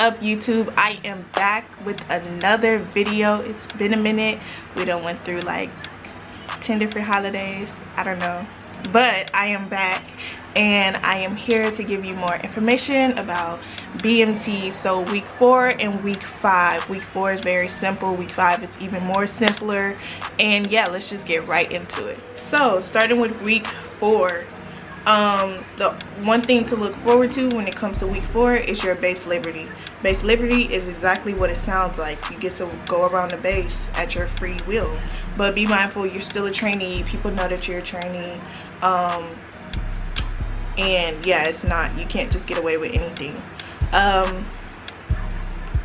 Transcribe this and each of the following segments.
up, YouTube? I am back with another video. It's been a minute. We done went through like 10 different holidays, I don't know, but I am back and I am here to give you more information about BMT. So week 4 and week 5. Week 4 is very simple, week 5 is even more simpler, and yeah, let's just get right into it. So starting with week 4, the one thing to look forward to when it comes to week 4 is your base liberty. Base liberty is exactly what it sounds like. You get to go around the base at your free will, but be mindful, you're still a trainee. People know that you're a trainee, and yeah, it's not, you can't just get away with anything.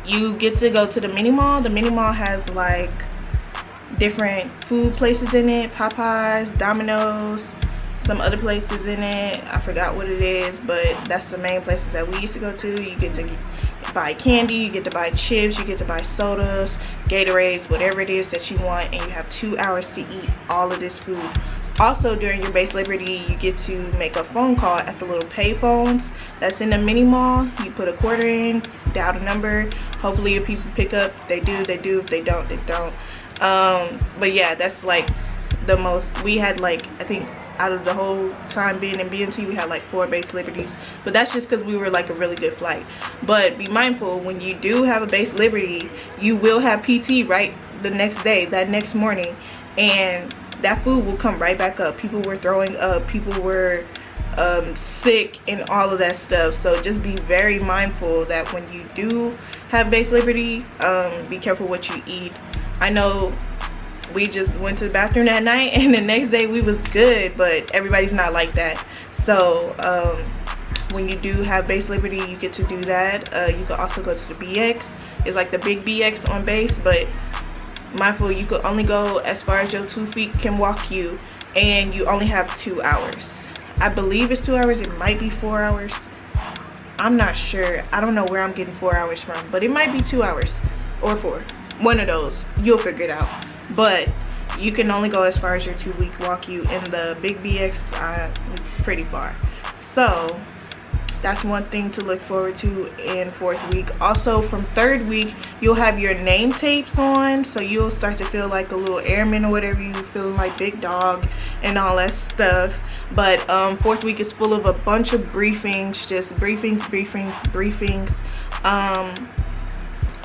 You get to go to the mini mall. The mini mall has like different food places in it: Popeyes, Domino's, some other places in it. I forgot what it is, but that's the main places that we used to go to. You get to buy candy, you get to buy chips, you get to buy sodas, Gatorades, whatever it is that you want, and you have 2 hours to eat all of this food. Also, during your base liberty, you get to make a phone call at the little pay phones that's in the mini mall. You put a quarter in, dial a number. Hopefully if people pick up, they do. If they don't, they don't. But yeah, that's like the most. We had like, I think out of the whole time being in BMT, we had like 4 base liberties, but that's just because we were like a really good flight. But be mindful, when you do have a base liberty, you will have PT right the next day, that next morning, and that food will come right back up. People were throwing up, people were sick and all of that stuff. So just be very mindful that when you do have base liberty, be careful what you eat. I know we just went to the bathroom that night and the next day we was good, but everybody's not like that. So when you do have base liberty, you get to do that. You can also go to the BX. It's like the big BX on base, but mindful, you could only go as far as your 2 feet can walk you, and you only have 2 hours. I believe it's 2 hours, it might be 4 hours, I'm not sure. I don't know where I'm getting 4 hours from, but it might be 2 hours or 4, one of those. You'll figure it out. But you can only go as far as your 2 week walk you. In the big BX, it's pretty far. So that's one thing to look forward to in 4th week. Also, from 3rd week, you'll have your name tapes on, so you'll start to feel like a little airman or whatever, you feeling like big dog and all that stuff. But 4th week is full of a bunch of briefings, just briefings.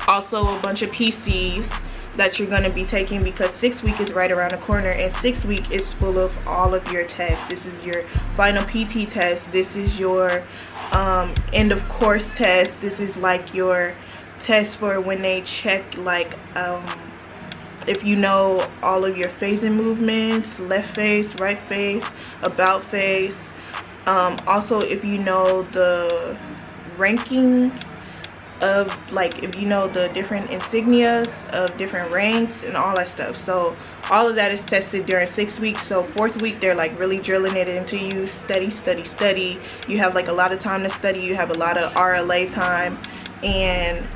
Also a bunch of PCs that you're going to be taking, because 6th week is right around the corner, and 6th week is full of all of your tests. This is your final PT test, this is your end of course test, this is like your test for when they check like if you know all of your phasing movements, left face, right face, about face. Also, if you know the ranking of, like, if you know the different insignias of different ranks and all that stuff. So all of that is tested during 6 weeks. So 4th week, they're like really drilling it into you. Study. You have like a lot of time to study, you have a lot of RLA time, and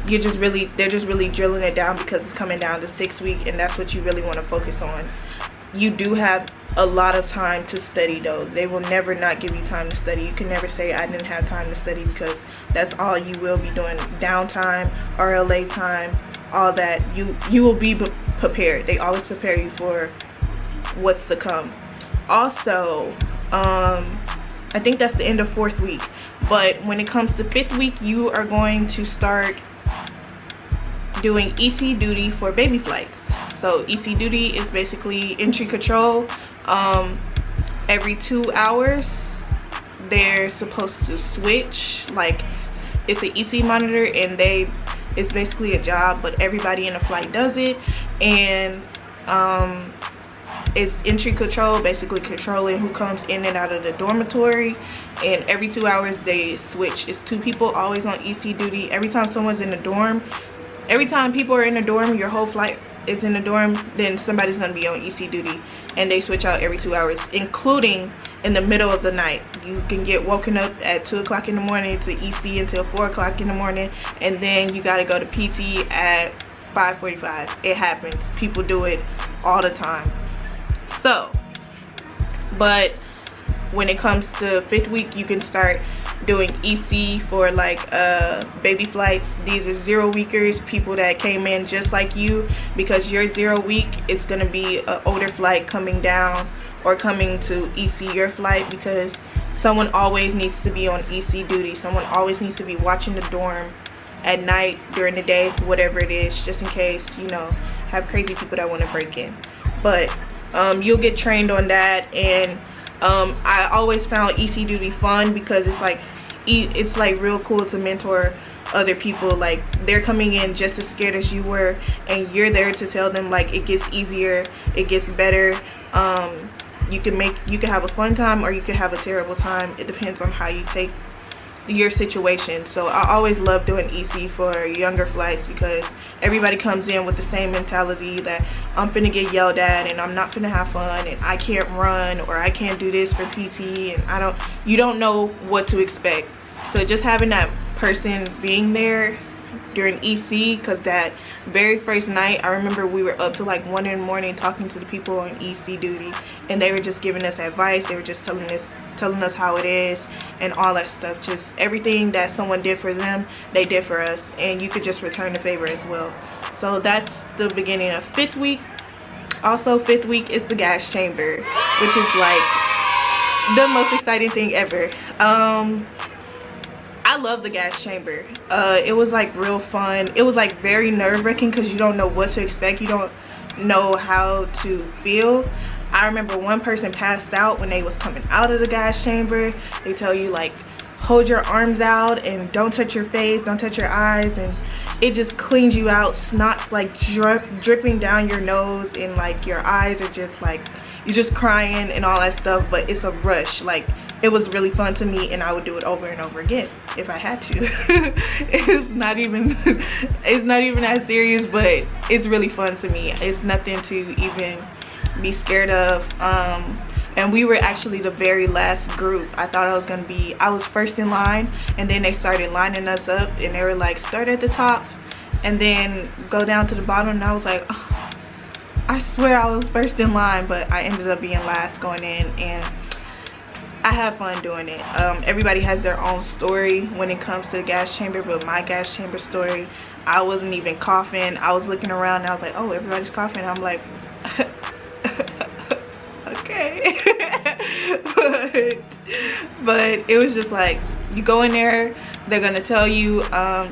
they're just really drilling it down because it's coming down to 6th week, and that's what you really want to focus on. You do have a lot of time to study though. They will never not give you time to study. You can never say I didn't have time to study, because that's all you will be doing. Downtime, RLA time, all that. You will be prepared. They always prepare you for what's to come. Also, I think that's the end of 4th week. But when it comes to 5th week, you are going to start doing EC duty for baby flights. So EC duty is basically entry control. Every 2 hours they're supposed to switch, like it's an EC monitor, and it's basically a job, but everybody in the flight does it, and it's entry control, basically controlling who comes in and out of the dormitory. And every 2 hours they switch. It's 2 people always on EC duty. Every time someone's in the dorm, every time people are in the dorm, your whole flight is in the dorm, then somebody's going to be on EC duty, and they switch out every 2 hours, including in the middle of the night. You can get woken up at 2 o'clock in the morning to EC until 4 o'clock in the morning, and then you got to go to PT at 5:45. It happens. People do it all the time. So, but when it comes to 5th week, you can start doing EC for like baby flights. These are 0 weekers, people that came in just like you. Because you're 0 week, it's gonna be an older flight coming down or coming to EC your flight, because someone always needs to be on EC duty. Someone always needs to be watching the dorm at night, during the day, whatever it is, just in case, you know, have crazy people that want to break in. But you'll get trained on that. And I always found EC duty fun, because it's like real cool to mentor other people. Like, they're coming in just as scared as you were, and you're there to tell them like it gets easier, it gets better. You can have a fun time or you can have a terrible time. It depends on how you take your situation. So I always love doing EC for younger flights, because everybody comes in with the same mentality that I'm finna get yelled at and I'm not finna have fun and I can't run or I can't do this for PT, and you don't know what to expect. So just having that person being there during EC, because that very first night I remember we were up to like 1 in the morning talking to the people on EC duty, and they were just giving us advice. They were just telling us how it is and all that stuff. Just everything that someone did for them, they did for us, and you could just return the favor as well. So that's the beginning of 5th week. Also, 5th week is the gas chamber, which is like the most exciting thing ever. I love the gas chamber. It was like real fun. It was like very nerve-wracking, because you don't know what to expect. You don't know how to feel. I remember one person passed out when they was coming out of the gas chamber. They tell you like, hold your arms out and don't touch your face, don't touch your eyes, and it just cleans you out. Snot's like dripping down your nose, and like your eyes are just like, you're just crying and all that stuff. But it's a rush. Like, it was really fun to me, and I would do it over and over again if I had to. it's not even that serious, but it's really fun to me. It's nothing to even be scared of. And we were actually the very last group. I thought I was first in line, and then they started lining us up, and they were like, start at the top and then go down to the bottom, and I was like, oh, I swear I was first in line. But I ended up being last going in, and I had fun doing it. Everybody has their own story when it comes to the gas chamber, but my gas chamber story, I wasn't even coughing. I was looking around and I was like, oh, everybody's coughing. I'm like, okay. but it was just like, you go in there, they're gonna tell you,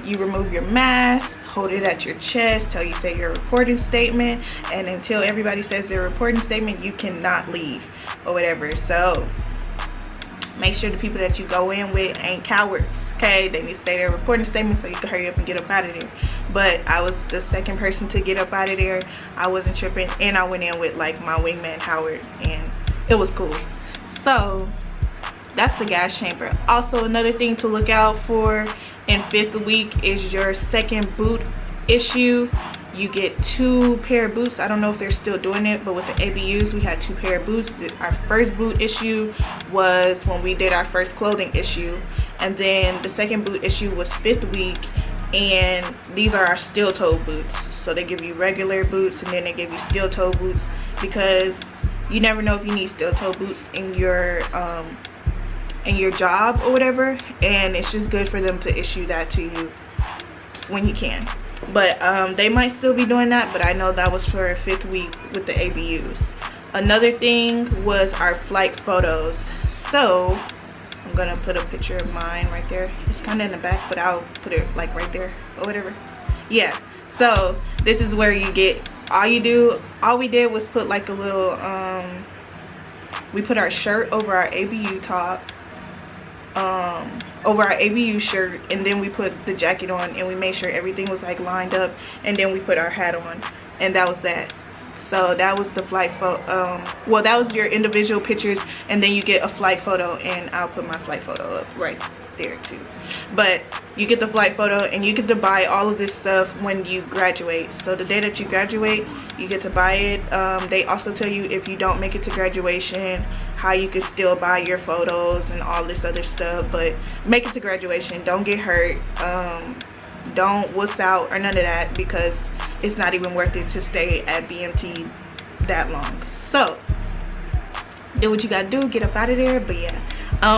you remove your mask, hold it at your chest, tell you say your reporting statement, and until everybody says their reporting statement, you cannot leave or whatever. So make sure the people that you go in with ain't cowards, okay? They need to say their reporting statement so you can hurry up and get up out of there. But I was the second person to get up out of there. I wasn't tripping, and I went in with like my wingman Howard, and it was cool. So that's the gas chamber. Also, another thing to look out for in 5th week is your second boot issue. You get 2 pair of boots. I don't know if they're still doing it, but with the ABUs, we had 2 pair of boots. Our first boot issue was when we did our first clothing issue, and then the second boot issue was 5th week, and these are our steel-toe boots. So they give you regular boots, and then they give you steel-toe boots, because you never know if you need steel-toe boots in your job or whatever, and it's just good for them to issue that to you when you can. But they might still be doing that, but I know that was for 5th week with the ABUs. Another thing was our flight photos. So I'm gonna put a picture of mine right there. It's kind of in the back, but I'll put it like right there or whatever. Yeah, so this is where you get, all we did was put like a little, we put our shirt over our ABU top, over our ABU shirt, and then we put the jacket on, and we made sure everything was like lined up, and then we put our hat on, and that was that. So that was the flight photo. Well, that was your individual pictures, and then you get a flight photo, and I'll put my flight photo up right there too. But you get the flight photo, and you get to buy all of this stuff when you graduate. So the day that you graduate, you get to buy it. They also tell you if you don't make it to graduation, how you can still buy your photos and all this other stuff. But make it to graduation. Don't get hurt. Don't wuss out or none of that, because it's not even worth it to stay at BMT that long. So do what you gotta do, get up out of there. But yeah,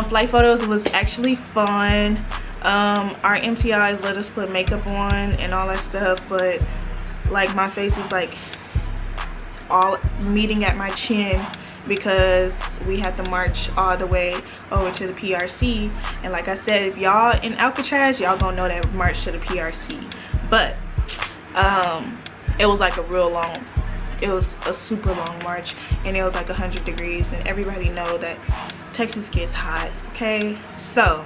Flight photos was actually fun. Our MTIs let us put makeup on and all that stuff, but like my face is like all meeting at my chin because we had to march all the way over to the PRC. And like I said, if y'all in Alcatraz, y'all gonna know that march to the PRC. But it was like a real long, it was a super long march, and it was like 100 degrees, and everybody know that Texas gets hot, okay? So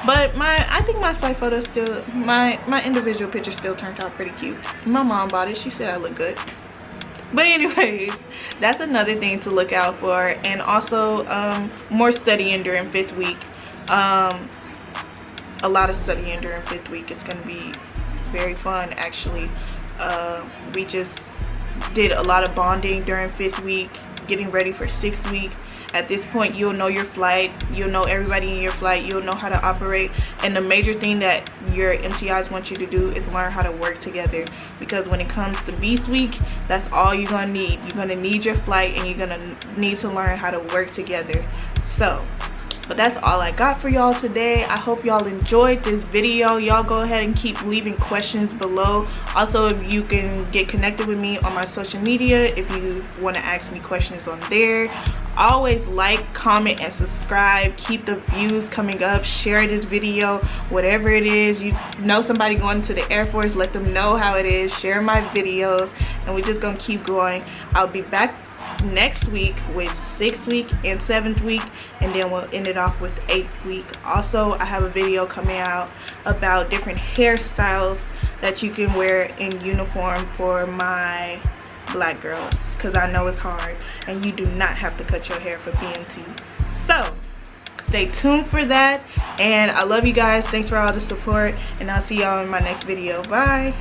but I think my flight photo still, my individual picture still turned out pretty cute. My mom bought it. She said I look good. But anyways, that's another thing to look out for. And also more studying during 5th week. A lot of studying during 5th week. It's going to be very fun, actually. We just did a lot of bonding during 5th week, getting ready for 6th week. At this point, you'll know your flight, you'll know everybody in your flight, you'll know how to operate. And the major thing that your MTIs want you to do is learn how to work together, because when it comes to Beast Week, that's all you're gonna need. You're gonna need your flight, and you're gonna need to learn how to work together. So but that's all I got for y'all today. I hope y'all enjoyed this video. Y'all go ahead and keep leaving questions below. Also, if you can get connected with me on my social media, if you want to ask me questions on there. Always like, comment, and subscribe. Keep the views coming up. Share this video, whatever it is. You know somebody going to the Air Force, let them know how it is. Share my videos, and we're just gonna keep going. I'll be back next week with 6th week and 7th week, and then we'll end it off with 8th week. Also, I have a video coming out about different hairstyles that you can wear in uniform for my black girls, because I know it's hard and you do not have to cut your hair for BMT. So stay tuned for that, and I love you guys. Thanks for all the support, and I'll see y'all in my next video. Bye.